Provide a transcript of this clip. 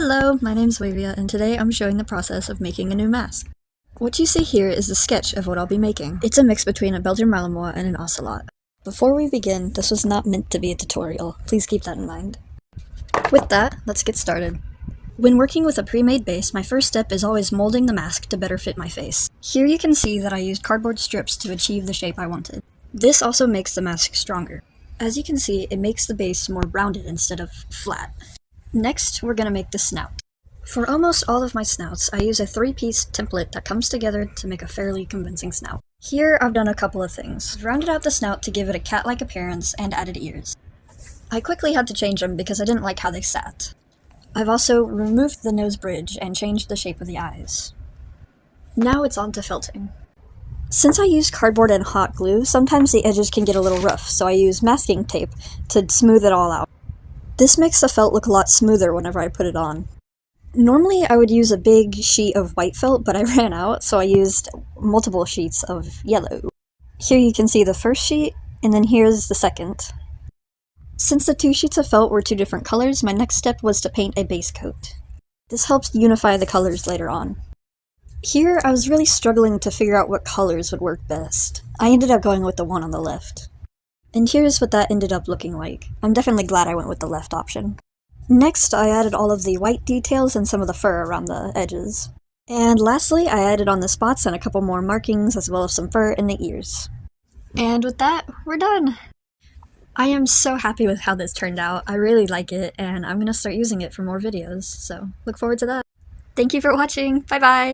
Hello, my name's Wavia, and today I'm showing the process of making a new mask. What you see here is a sketch of what I'll be making. It's a mix between a Belgian Malinois and an Ocelot. Before we begin, this was not meant to be a tutorial. Please keep that in mind. With that, let's get started. When working with a pre-made base, my first step is always molding the mask to better fit my face. Here you can see that I used cardboard strips to achieve the shape I wanted. This also makes the mask stronger. As you can see, it makes the base more rounded instead of flat. Next, we're gonna make the snout. For almost all of my snouts, I use a 3-piece template that comes together to make a fairly convincing snout. Here, I've done a couple of things. I've rounded out the snout to give it a cat-like appearance and added ears. I quickly had to change them because I didn't like how they sat. I've also removed the nose bridge and changed the shape of the eyes. Now it's on to felting. Since I use cardboard and hot glue, sometimes the edges can get a little rough, so I use masking tape to smooth it all out. This makes the felt look a lot smoother whenever I put it on. Normally I would use a big sheet of white felt, but I ran out, so I used multiple sheets of yellow. Here you can see the first sheet, and then here's the second. Since the 2 sheets of felt were 2 different colors, my next step was to paint a base coat. This helps unify the colors later on. Here I was really struggling to figure out what colors would work best. I ended up going with the one on the left. And here's what that ended up looking like. I'm definitely glad I went with the left option. Next, I added all of the white details and some of the fur around the edges. And lastly, I added on the spots and a couple more markings as well as some fur in the ears. And with that, we're done! I am so happy with how this turned out. I really like it, and I'm gonna start using it for more videos, so look forward to that. Thank you for watching! Bye bye!